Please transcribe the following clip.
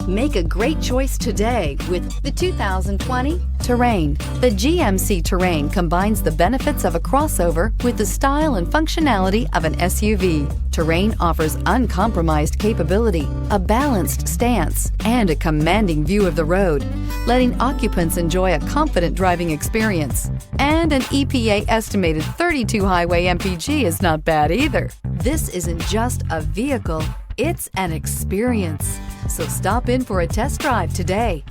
Make a great choice today with the 2020 Terrain. The GMC Terrain combines the benefits of a crossover with the style and functionality of an SUV. Terrain offers uncompromised capability, a balanced stance, and a commanding view of the road, letting occupants enjoy a confident driving experience. And an EPA estimated 32 highway MPG is not bad either. This isn't just a vehicle, it's an experience. So stop in for a test drive today.